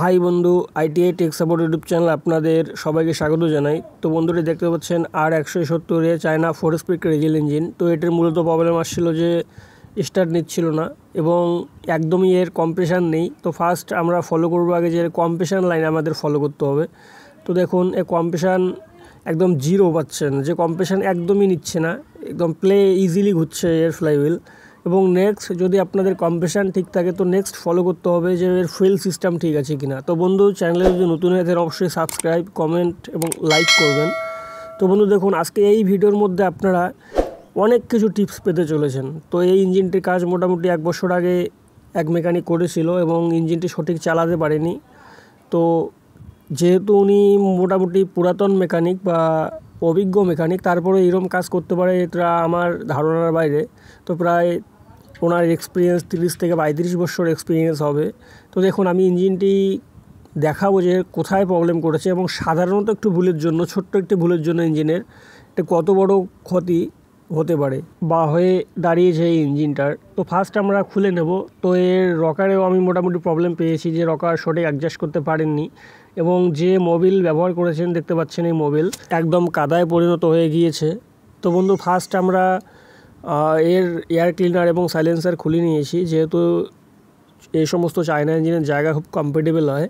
High বন্ধু, ITI take support YouTube channel আপনাদের সবাইকে স্বাগত জানাই। তো বন্ধুরা দেখতে পাচ্ছেন R170 চায়না 4 স্পিড রেজেল ইঞ্জিন। তো এটার মূলত প্রবলেম আসছিল যে স্টার্ট নিচ্ছিল না এবং একদমই এর কম্প্রেশন নেই। তো ফার্স্ট আমরা ফলো করবো আগে যে কম্প্রেশন লাইন আমাদের ফলো করতে হবে। তো দেখুন এই কম্প্রেশন একদম জিরো পাচ্ছেন, যে কম্প্রেশন একদমই নিচ্ছে না, একদম প্লে ইজিলি ঘুরছে এর ফ্লাইহুইল। এবং নেক্সট যদি আপনাদের কম্প্রেশন ঠিক থাকে তো নেক্সট ফলো করতে হবে যে এর ফুয়েল সিস্টেম ঠিক আছে কিনা। তো বন্ধু চ্যানেলে যদি নতুন হয়ে থাকেন অবশ্যই সাবস্ক্রাইব, কমেন্ট এবং লাইক করবেন। তো বন্ধু দেখুন আজকে এই ভিডিওর মধ্যে আপনারা অনেক কিছু টিপস পেতে চলেছেন। তো এই ইঞ্জিনটির কাজ মোটামুটি 1 বছর আগে এক মেকানিক করেছিল এবং ইঞ্জিনটি সঠিক চালাতে পারেনি। তো যেহেতু উনি মোটামুটি পুরাতন মেকানিক বা অভিজ্ঞ মেকানিক, তারপরে এরকম কাজ করতে পারে এটা আমার ধারণার বাইরে। তো প্রায় ওনার এক্সপিরিয়েন্স 30 থেকে 35 বছর এক্সপিরিয়েন্স হবে। তো দেখুন আমি ইঞ্জিনটি দেখাবো যে কোথায় প্রবলেম করেছে এবং সাধারণত একটু ভুলের জন্য, ছোট্ট একটি ভুলের জন্য ইঞ্জিনের এটা কত বড় ক্ষতি হতে পারে বা হয়ে দাঁড়িয়েছে এই ইঞ্জিনটার। তো ফার্স্ট আমরা খুলে নেব। তো এর রকারেও আমি মোটামুটি প্রবলেম পেয়েছি, যে রকার সঠিক অ্যাডজাস্ট করতে পারেননি এবং যে মোবিল ব্যবহার করেছেন দেখতে পাচ্ছেন এই মোবিল একদম কাদায় পরিণত হয়ে গিয়েছে। তো বন্ধু ফার্স্ট আমরা এর এয়ার ক্লিনার এবং সাইলেন্সার খুলে নিয়েছি, যেহেতু এই সমস্ত চায়না ইঞ্জিনের জায়গা খুব কমফোর্টেবল হয়।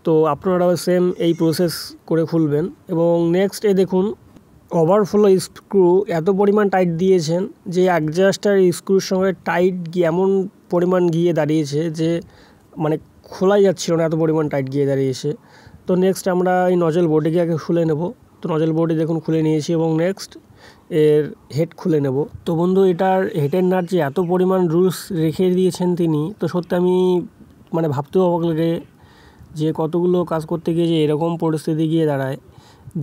তো আপনারাও সেম এই প্রসেস করে খুলবেন। এবং নেক্সট দেখুন ওভারফ্লো স্ক্রু এত পরিমাণ টাইট দিয়েছেন যে অ্যাডজাস্টার স্ক্রুর সঙ্গে টাইট গিয়ে এমন পরিমাণ গিয়ে দাঁড়িয়েছে যে মানে খোলাই যাচ্ছিল না, এত পরিমাণ টাইট গিয়ে দাঁড়িয়েছে। তো নেক্সট আমরা এই নজল বোর্ডটিকে আগে খুলে নেব। তো নজল বোর্ডটি দেখুন খুলে নিয়েছি এবং নেক্সট এর হেড খুলে নেব। তো বন্ধু এটার হেডের নাট যে এত পরিমাণ রুলস রেখে দিয়েছেন তিনি, তো সত্যি আমি মানে ভাবতেও অবাক লাগে যে কতগুলো কাজ করতে গিয়ে যে এরকম পরিস্থিতি গিয়ে দাঁড়ায়,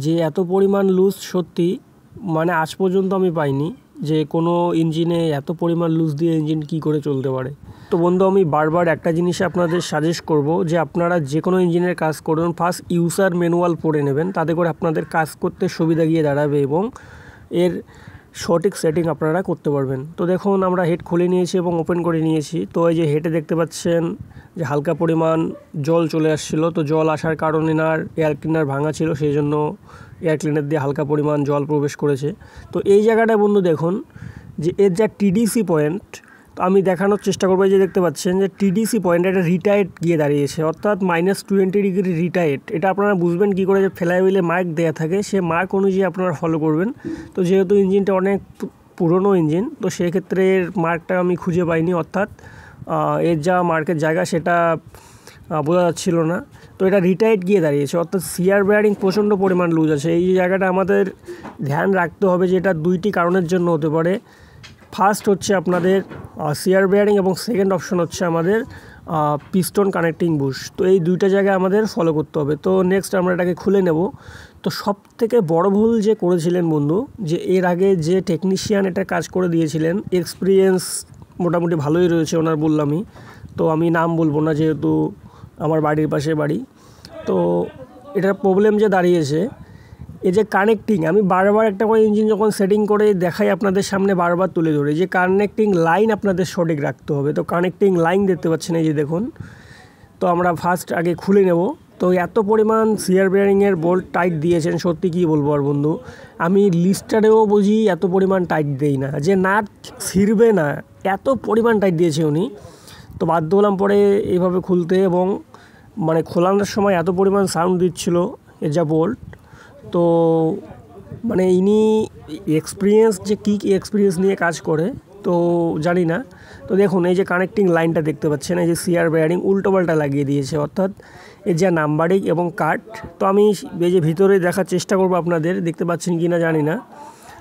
যে এত পরিমাণ লুজ সত্যি মানে আজ পর্যন্ত আমি পাইনি যে কোনো ইঞ্জিনে এত পরিমাণ লুজ দিয়ে ইঞ্জিন কী করে চলতে পারে। তো বন্ধু আমি বারবার একটা জিনিস আপনাদের সাজেস্ট করব যে আপনারা যে কোনো ইঞ্জিনের কাজ করুন ফার্স্ট ইউজার ম্যানুয়াল পড়ে নেবেন, তাতে করে আপনাদের কাজ করতে সুবিধা গিয়ে দাঁড়াবে এবং এর সঠিক সেটিং আপনারা করতে পারবেন। তো দেখুন আমরা হেড খুলে নিয়েছি এবং ওপেন করে নিয়েছি। তো এই যে হেডে দেখতে পাচ্ছেন যে হালকা পরিমাণ জল চলে আসছিলো। তো জল আসার কারণে এনার এয়ার ক্লিনার ভাঙা ছিল, সেই জন্য এয়ার ক্লিনার দিয়ে হালকা পরিমাণ জল প্রবেশ করেছে। তো এই জায়গাটায় বন্ধু দেখুন যে এর যা টিডিসি পয়েন্ট, তো আমি দেখানোর চেষ্টা করবো। যে দেখতে পাচ্ছেন যে টিডিসি পয়েন্ট এটা রিটায়ার্ড গিয়ে দাঁড়িয়েছে, অর্থাৎ -20 ডিগ্রি রিটায়ার্ড। এটা আপনারা বুঝবেন কী করে, যে ফ্লাইহুইলে মার্ক দেওয়া থাকে সে মার্ক অনুযায়ী আপনারা ফলো করবেন। তো যেহেতু ইঞ্জিনটা অনেক পুরনো ইঞ্জিন, তো সেক্ষেত্রে এর মার্কটা আমি খুঁজে পাইনি, অর্থাৎ এর যা মার্কের জায়গা সেটা বোঝা যাচ্ছিল না। তো এটা রিটায়ার্ড গিয়ে দাঁড়িয়েছে, অর্থাৎ সিয়ার বেয়ারিং প্রচণ্ড পরিমাণ লুজ আছে। এই জায়গাটা আমাদের ধ্যান রাখতে হবে যে এটা দুইটি কারণের জন্য হতে পারে। ফার্স্ট হচ্ছে আপনাদের সিয়ার বেয়ারিং এবং সেকেন্ড অপশন হচ্ছে আমাদের পিস্টন কানেক্টিং বুশ। তো এই দুইটা জায়গায় আমাদের ফলো করতে হবে। তো নেক্সট আমরা এটাকে খুলে নেব। তো সবথেকে বড় ভুল যে করেছিলেন বন্ধু, যে এর আগে যে টেকনিশিয়ান এটা কাজ করে দিয়েছিলেন, এক্সপিরিয়েন্স মোটামুটি ভালোই রয়েছে ওনার বললামই। তো আমি নাম বলবো না যেহেতু আমার বাড়ির পাশে বাড়ি। তো এটার প্রবলেম যে দাঁড়িয়েছে এই যে কানেক্টিং, আমি বারবার একটা করে ইঞ্জিন যখন সেটিং করে দেখাই আপনাদের সামনে বারবার তুলে ধরি যে কানেক্টিং লাইন আপনাদের সঠিক রাখতে হবে। তো কানেক্টিং লাইন দেখতে পাচ্ছেন এই যে দেখুন। তো আমরা ফার্স্ট আগে খুলে নেব। তো এত পরিমাণ সিয়ার বেয়ারিংয়ের বোল্ট টাইট দিয়েছেন, সত্যি কী বলবো আর বন্ধু, আমি লিস্টারেও বুঝি এত পরিমাণ টাইট দেই না, যে নাট ছিঁড়বে না এত পরিমাণ টাইট দিয়েছে উনি। তো বাধ্য হলাম পরে এইভাবে খুলতে, এবং মানে খোলানোর সময় এত পরিমাণ সাউন্ড দিচ্ছিল এর যা বোল্ট। তো মানে ইনি এক্সপিরিয়েন্স যে কী এক্সপিরিয়েন্স নিয়ে কাজ করে তো জানি না। তো দেখুন এই যে কানেক্টিং লাইনটা দেখতে পাচ্ছেন, এই যে সিয়ার বেয়ারিং উল্টোপাল্টা লাগিয়ে দিয়েছে, অর্থাৎ এর যা নাম্বারিং এবং কাট। তো আমি এই যে ভিতরে দেখার চেষ্টা করবো, আপনাদের দেখতে পাচ্ছেন কি না জানি না।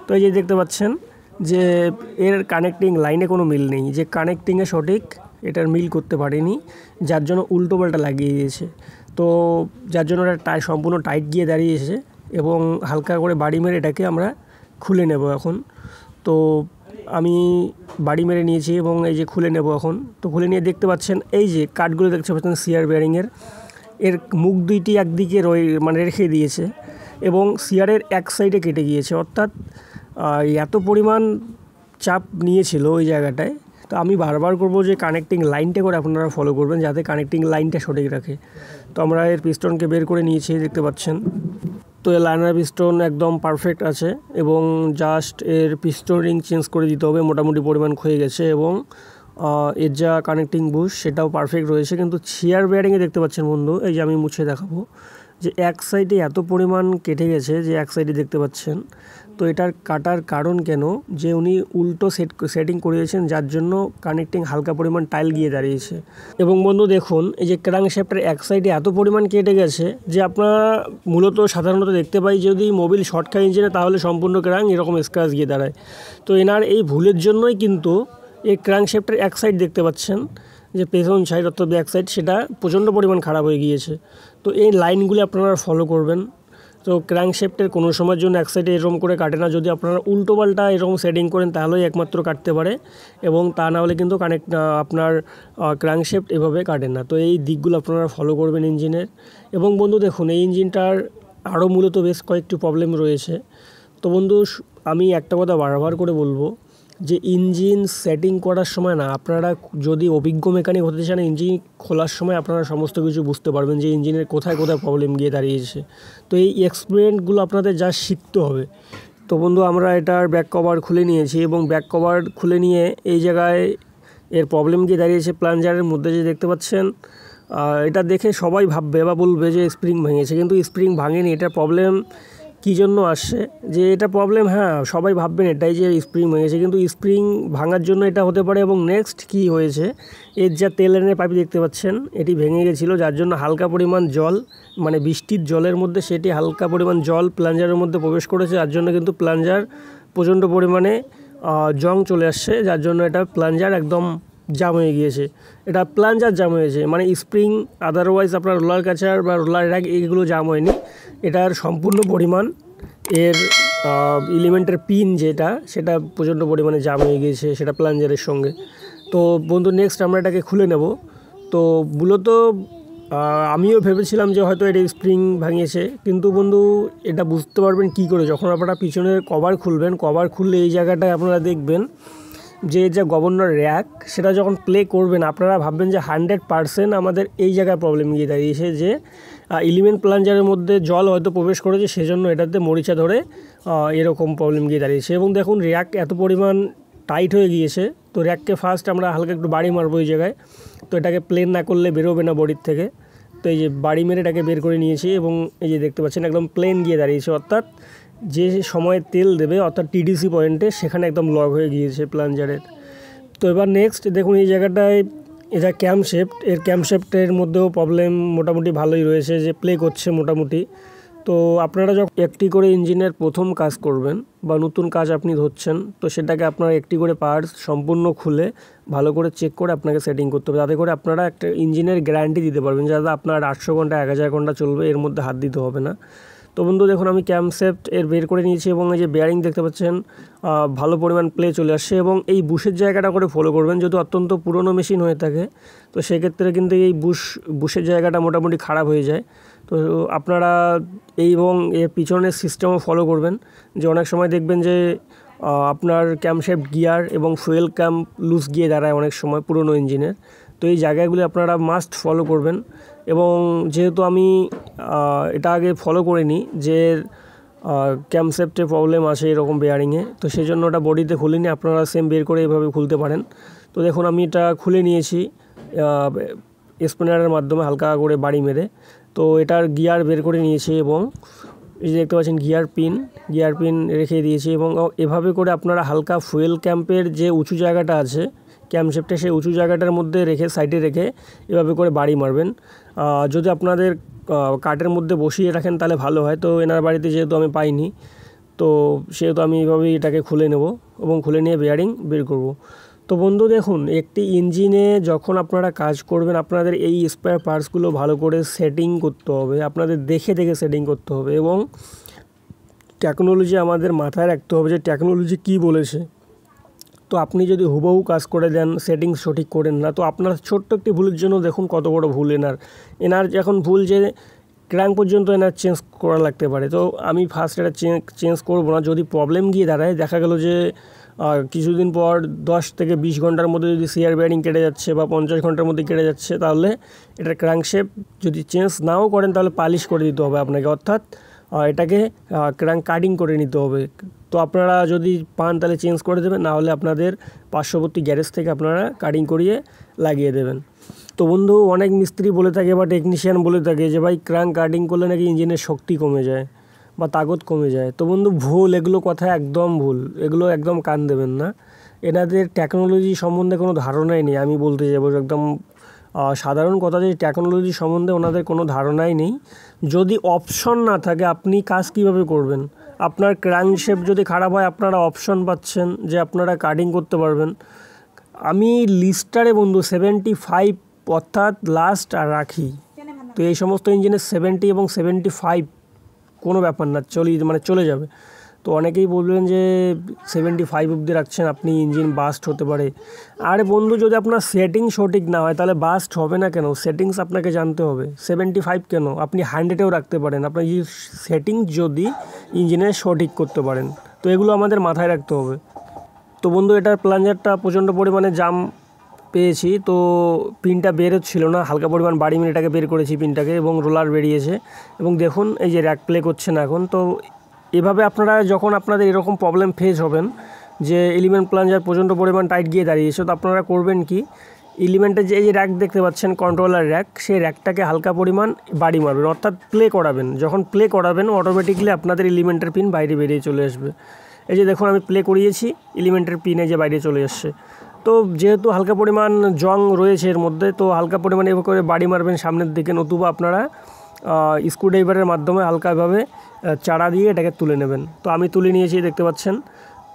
তো এই যে দেখতে পাচ্ছেন যে এর কানেক্টিং লাইনে কোনো মিল নেই, যে কানেক্টিংয়ে সঠিক এটার মিল করতে পারেনি, যার জন্য উল্টোপাল্টা লাগিয়ে দিয়েছে। তো যার জন্য এটা সম্পূর্ণ টাইট গিয়ে দাঁড়িয়েছে এবং হালকা করে বাড়ি মেরে এটাকে আমরা খুলে নেব এখন। তো আমি বাড়ি মেরে নিয়েছি এবং এই যে খুলে নেব এখন। তো খুলে নিয়ে দেখতে পাচ্ছেন এই যে কাঠগুলো দেখতে পাচ্ছেন সিয়ার বেয়ারিংয়ের, এর মুখ দুইটি একদিকে মানে রেখে দিয়েছে এবং সিয়ারের এক সাইডে কেটে গিয়েছে, অর্থাৎ এত পরিমাণ চাপ নিয়েছিল ওই জায়গাটায়। তো আমি বারবার করব যে কানেক্টিং লাইনটা করে আপনারা ফলো করবেন, যাতে কানেক্টিং লাইনটা সঠিক রাখে। তো আমরা এর পিস্টনকে বের করে নিয়েছি, দেখতে পাচ্ছেন। তো এই লাইনার পিস্টন একদম পারফেক্ট আছে এবং জাস্ট এর পিস্টন রিং চেঞ্জ করে দিতে হবে, মোটামুটি পরিমাণ ক্ষয়ে গেছে। এবং এর যা কানেক্টিং বুশ সেটাও পারফেক্ট রয়েছে। কিন্তু চেয়ার বেয়ারিংয়ে দেখতে পাচ্ছেন বন্ধু, এই যে আমি মুছে দেখাবো যে এক সাইডে এত পরিমাণ কেটে গেছে, যে এক সাইডে দেখতে পাচ্ছেন। তো এটার কাটার কারণ কেন, যে উনি উল্টো সেটিং করিয়েছেন, যার জন্য কানেক্টিং হালকা পরিমাণ টাইল গিয়ে দাঁড়িয়েছে। এবং বন্ধু দেখুন, এই যে ক্র্যাঙ্কশ্যাফটের এক সাইডে এত পরিমাণ কেটে গেছে, যে আপনারা মূলত সাধারণত দেখতে পাই যদি মোবিল শর্ট খায় ইঞ্জিনে, তাহলে সম্পূর্ণ ক্র্যাঙ্ক এরকম স্ক্র্যাচ গিয়ে দাঁড়ায়। তো এনার এই ভুলের জন্যই কিন্তু এই ক্র্যাঙ্কশ্যাফটের এক সাইড দেখতে পাচ্ছেন যে পেছন সাইড অর্থাৎ ব্যাক সাইড, সেটা প্রচণ্ড পরিমাণ খারাপ হয়ে গিয়েছে। তো এই লাইনগুলি আপনারা ফলো করবেন। তো ক্র্যাঙ্কশ্যাফটের কোনো সময়ের জন্য এক সাইডে এরকম করে কাটে না, যদি আপনারা উল্টো পাল্টা এরকম সেটিং করেন তাহলেই একমাত্র কাটতে পারে, এবং তা না হলে কিন্তু আপনার ক্র্যাঙ্কশ্যাফট এভাবে কাটে না। তো এই দিকগুলো আপনারা ফলো করবেন ইঞ্জিনের। এবং বন্ধু দেখুন, এই ইঞ্জিনটার আরও মূলত বেশ কয়েকটি প্রবলেম রয়েছে। তো বন্ধু আমি একটা কথা বারবার করে বলবো যে ইঞ্জিন সেটিং করার সময় না, আপনারা যদি অভিজ্ঞ মেকানিক হতে চান, ইঞ্জিন খোলার সময় আপনারা সমস্ত কিছু বুঝতে পারবেন যে ইঞ্জিনের কোথায় কোথায় প্রবলেম গিয়ে দাঁড়িয়েছে। তো এই এক্সপেরিমেন্টগুলো আপনাদের যা শিখতে হবে। তো বন্ধু আমরা এটার ব্যাক কভার খুলে নিয়েছি, এবং ব্যাক কভার খুলে নিয়ে এই জায়গায় এর প্রবলেম গিয়ে দাঁড়িয়েছে প্লাঞ্জারের মধ্যে, যে দেখতে পাচ্ছেন। এটা দেখে সবাই ভাববে বা বলবে যে স্প্রিং ভেঙেছে, কিন্তু স্প্রিং ভাঙেনি। এটা প্রবলেম কী জন্য আসছে, যে এটা প্রবলেম, হ্যাঁ সবাই ভাববেন এটাই যে স্প্রিং ভেঙেছে, কিন্তু স্প্রিং ভাঙার জন্য এটা হতে পারে। এবং নেক্সট কি হয়েছে, এর যা তেল লাইনের পাইপ দেখতে পাচ্ছেন, এটি ভেঙে গেছিলো, যার জন্য হালকা পরিমাণ জল, মানে বৃষ্টির জলের মধ্যে সেটি হালকা পরিমাণ জল প্লাঞ্জারের মধ্যে প্রবেশ করেছে, যার জন্য কিন্তু প্লাঞ্জার প্রচণ্ড পরিমাণে জং চলে আসছে, যার জন্য এটা প্লাঞ্জার একদম জাম হয়ে গিয়েছে। এটা প্লাঞ্জার জাম হয়েছে, মানে স্প্রিং আদারওয়াইজ আপনার রোলার কাচার বা রোলার র্যাক এগুলো জাম হয়নি। এটার সম্পূর্ণ পরিমাণ এর এলিমেন্টের পিন যেটা, সেটা প্রচণ্ড পরিমাণে জাম হয়ে গিয়েছে, সেটা প্লাঞ্জারের সঙ্গে। তো বন্ধু নেক্সট আমরা এটাকে খুলে নেব। তো মূলত আমিও ভেবেছিলাম যে হয়তো এটা স্প্রিং ভাঙিয়েছে, কিন্তু বন্ধু এটা বুঝতে পারবেন কি করে, যখন আপনারা পিছনের কভার খুলবেন। কভার খুললে এই জায়গাটায় আপনারা দেখবেন যে যা গভর্নর র্যাক, সেটা যখন প্লে করবেন আপনারা ভাববেন যে 100% আমাদের এই জায়গায় প্রবলেম গিয়ে দাঁড়িয়েছে, যে এলিমেন্ট প্লাঞ্জারের মধ্যে জল হয়তো প্রবেশ করেছে, সেজন্য এটাতে মরিচা ধরে এরকম প্রবলেম গিয়ে দাঁড়িয়েছে। এবং দেখুন র্যাক এত পরিমাণ টাইট হয়ে গিয়েছে। তো র্যাককে ফার্স্ট আমরা হালকা একটু বাড়ি মারবো এই জায়গায়। তো এটাকে প্লেন না করলে বেরোবে না বডির থেকে। তো এই যে বাড়ি মেরে এটাকে বের করে নিয়েছি, এবং এই যে দেখতে পাচ্ছেন একদম প্লেন গিয়ে দাঁড়িয়েছে, অর্থাৎ যে সময় তেল দেবে অর্থাৎ টিডিসি পয়েন্টে, সেখানে একদম লক হয়ে গিয়েছে প্লাঞ্জারের। তো এবার নেক্সট দেখুন এই জায়গাটায় এটা ক্যামশেফট, এর ক্যামশেফটের মধ্যেও প্রবলেম মোটামুটি ভালোই রয়েছে, যে প্লে করছে মোটামুটি। তো আপনারা যখন একটি করে ইঞ্জিনের প্রথম কাজ করবেন বা নতুন কাজ আপনি ধরছেন, তো সেটাকে আপনারা একটি করে পার্টস সম্পূর্ণ খুলে ভালো করে চেক করে আপনাকে সেটিং করতে হবে, যাতে করে আপনারা একটা ইঞ্জিনের গ্যারান্টি দিতে পারবেন, যাতে আপনার 800 ঘন্টা 1000 ঘন্টা চলবে, এর মধ্যে হাত দিতে হবে না। তো বন্ধু দেখুন আমি ক্যামশেফট এর বের করে নিয়েছি, এবং এই যে বেয়ারিং দেখতে পাচ্ছেন ভালো পরিমাণ প্লে চলে আসছে। এবং এই বুশের জায়গাটা করে ফলো করবেন, যদি অত্যন্ত পুরনো মেশিন হয়ে থাকে তো সেক্ষেত্রে কিন্তু এই বুশের জায়গাটা মোটামুটি খারাপ হয়ে যায়। তো আপনারা এই এবং এর পিছনের সিস্টেমও ফলো করবেন, যে অনেক সময় দেখবেন যে আপনার ক্যামশেফট গিয়ার এবং ফুয়েল ক্যাম্প লুজ গিয়ে দাঁড়ায় অনেক সময় পুরনো ইঞ্জিনের। তো এই জায়গাগুলি আপনারা মাস্ট ফলো করবেন। এবং যেহেতু আমি এটা আগে ফলো করিনি যে ক্যামশেফটে প্রবলেম আছে এরকম বেয়ারিংয়ে, তো সেই জন্য ওটা বডিতে খুলিনি, আপনারা সেম বের করে এভাবে খুলতে পারেন। তো দেখুন আমি এটা খুলে নিয়েছি স্পিনারের মাধ্যমে হালকা করে বাড়ি মেরে। তো এটার গিয়ার বের করে নিয়েছি, এবং এই যে দেখতে পাচ্ছেন গিয়ার পিন রেখে দিয়েছি। এবং এভাবে করে আপনারা হালকা ফুয়েল ক্যাম্পের যে উঁচু জায়গাটা আছে ক্যামশেফটে, সেই উঁচু জায়গাটার মধ্যে রেখে সাইডে রেখে এভাবে করে বাড়ি মারবেন। যদি আপনাদের কাঠের মধ্যে বসিয়ে রাখেন তাহলে ভালো হয়। তো এনার বাড়িতে যেহেতু আমি পাইনি, তো সেহেতু আমি এইভাবেই এটাকে খুলে নেব এবং খুলে নিয়ে বেয়ারিং বের করব। তো বন্ধু দেখুন একটি ইঞ্জিনে যখন আপনারা কাজ করবেন, আপনাদের এই স্পেয়ার পার্টসগুলো ভালো করে সেটিং করতে হবে, আপনাদের দেখে দেখে সেটিং করতে হবে। এবং টেকনোলজি আমাদের মাথায় রাখতে হবে যে টেকনোলজি কী বলেছে। তো আপনি যদি হুবহু কাজ করে দেন, সেটিংস সঠিক করেন না, তো আপনার ছোট্ট একটি ভুলের জন্য দেখুন কত বড় ভুল এনার এখন ভুল যে ক্র্যাঙ্ক পর্যন্ত এনার চেঞ্জ করা লাগতে পারে। তো আমি ফার্স্ট এটা চেঞ্জ করবো না, যদি প্রবলেম গিয়ে দাঁড়ায়, দেখা গেল যে কিছুদিন পর 10 থেকে 20 ঘন্টার মধ্যে যদি সিআর বেয়ারিং কেটে যাচ্ছে বা 50 ঘন্টার মধ্যে কেটে যাচ্ছে, তাহলে এটার ক্র্যাঙ্কশেপ যদি চেঞ্জ নাও করেন তাহলে পালিশ করে দিতে হবে আপনাকে, অর্থাৎ এটাকে ক্র্যাঙ্ক কাটিং করে নিতে হবে। তো আপনারা যদি পান তাহলে চেঞ্জ করে দেবেন, না হলে আপনাদের পার্শ্ববর্তী গ্যারেজ থেকে আপনারা কাটিং করিয়ে লাগিয়ে দেবেন। তো বন্ধু, অনেক মিস্ত্রি বলে থাকে বা টেকনিশিয়ান বলে থাকে যে ভাই ক্র্যাঙ্ক কাটিং করলে নাকি ইঞ্জিনের শক্তি কমে যায় বা তাকত কমে যায়। তো বন্ধু ভুল, এগুলো কথা একদম ভুল, এগুলো একদম কান দেবেন না। এনাদের টেকনোলজি সম্বন্ধে কোনো ধারণাই নেই। আমি বলতে যাবো একদম সাধারণ কথা, যে টেকনোলজি সম্বন্ধে ওনাদের কোনো ধারণাই নেই। যদি অপশন না থাকে আপনি কাজ কিভাবে করবেন? আপনার ক্র্যাঙ্কশেপ যদি খারাপ হয় আপনারা অপশন পাচ্ছেন যে আপনারা কাটিং করতে পারবেন। আমি লিস্টারে বন্ধু 75 অর্থাৎ লাস্ট আর রাখি। তো এই সমস্ত ইঞ্জিনের 70 এবং 75 কোনো ব্যাপার না, চলে যাবে। তো অনেকেই বলবেন যে 75 অবধি রাখছেন আপনি, ইঞ্জিন বাস্ট হতে পারে। আরে বন্ধু, যদি আপনার সেটিং সঠিক না হয় তাহলে বাস্ট হবে না কেন? সেটিংস আপনাকে জানতে হবে। 75 কেন, আপনি 100-এও রাখতে পারেন, আপনার সেটিংস যদি ইঞ্জিনের সঠিক করতে পারেন। তো এগুলো আমাদের মাথায় রাখতে হবে। তো বন্ধু, এটার প্লাঞ্জারটা প্রচণ্ড পরিমাণে জাম পেয়েছি, তো পিনটা বের হচ্ছিল না, হালকা পরিমাণ বাড়ি মিলে এটাকে বের করেছি পিনটাকে, এবং রোলার বেরিয়েছে। এবং দেখুন এই যে র্যাক প্লে করছে না এখন। তো এভাবে আপনারা যখন আপনাদের এরকম প্রবলেম ফেস হবেন যে এলিমেন্ট প্লাঞ্জার প্রচণ্ড পরিমাণ টাইট গিয়ে দাঁড়িয়েছে, তো আপনারা করবেন কি, এলিমেন্টের যে এই যে র্যাক দেখতে পাচ্ছেন, কন্ট্রোলার র্যাক, সেই র্যাকটাকে হালকা পরিমাণ বাড়ি মারবেন, অর্থাৎ প্লে করাবেন। যখন প্লে করাবেন অটোমেটিকলি আপনাদের এলিমেন্টের পিন বাইরে বেরিয়ে চলে আসবে। এই যে দেখুন আমি প্লে করিয়েছি, এলিমেন্টের পিনে যে বাইরে চলে আসছে। তো যেহেতু হালকা পরিমাণ জং রয়েছে এর মধ্যে, তো হালকা পরিমাণে এভাবে করে বাড়ি মারবেন সামনের দিকে, নতুবা আপনারা স্ক্রুড্রাইভারের মাধ্যমে হালকাভাবে চাড়া দিয়ে এটাকে তুলে নেবেন। তো আমি তুলে নিয়েছি দেখতে পাচ্ছেন।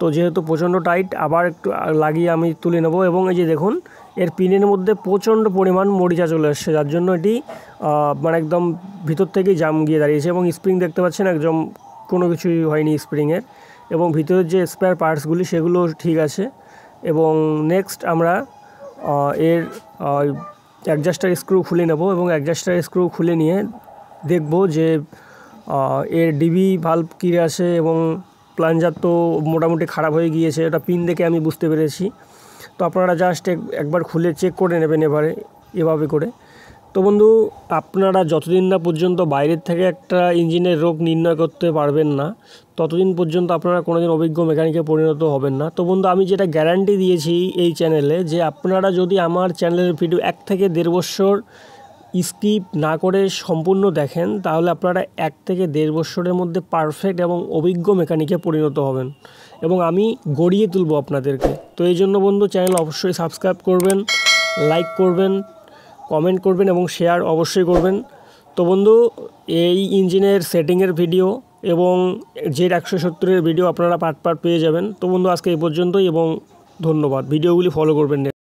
তো যেহেতু প্রচণ্ড টাইট, আবার একটু লাগিয়ে আমি তুলে নেব। এবং এই যে দেখুন এর পিনের মধ্যে প্রচণ্ড পরিমাণ মরিচা চলে আসছে, যার জন্য এটি মানে একদম ভিতর থেকেই জাম গিয়ে দাঁড়িয়েছে। এবং স্প্রিং দেখতে পাচ্ছেন একদম কোনো কিছুই হয়নি স্প্রিংয়ের, এবং ভিতরের যে স্পেয়ার পার্টসগুলি সেগুলো ঠিক আছে। এবং নেক্সট আমরা এর অ্যাডজাস্টার স্ক্রু খুলে নেব, এবং অ্যাডজাস্টার স্ক্রু খুলে নিয়ে দেখব যে এর ডিবি ভাল্ব কী আছে। এবং প্লাঞ্জার তো মোটামুটি খারাপ হয়ে গিয়েছে, এটা পিন দেখে আমি বুঝতে পেরেছি। তো আপনারা জাস্ট একবার খুলে চেক করে নেবেন এভাবে করে। তো বন্ধু, আপনারা যতদিন না পর্যন্ত বাইরের থেকে একটা ইঞ্জিনের রোগ নির্ণয় করতে পারবেন না, ততদিন পর্যন্ত আপনারা কোনোদিন অভিজ্ঞ মেকানিকে পরিণত হবেন না। তো বন্ধু, আমি যেটা গ্যারান্টি দিয়েছি এই চ্যানেলে, যে আপনারা যদি আমার চ্যানেলের ভিডিও 1 থেকে 1.5 বছর স্কিপ না করে সম্পূর্ণ দেখেন, তাহলে আপনারা 1 থেকে 1.5 বছরের মধ্যে পারফেক্ট এবং অভিজ্ঞ মেকানিকে পরিণত হবেন, এবং আমি গড়িয়ে তুলব আপনাদেরকে। তো এই জন্য বন্ধু, চ্যানেল অবশ্যই সাবস্ক্রাইব করবেন, লাইক করবেন, কমেন্ট করবেন এবং শেয়ার অবশ্যই করবেন। তো বন্ধু, এই ইঞ্জিনের সেটিংয়ের ভিডিও এবং Z170-এর ভিডিও আপনারা পার্ট পেয়ে যাবেন। তো বন্ধু, আজকে এই পর্যন্তই, এবং ধন্যবাদ। ভিডিওগুলি ফলো করবেন।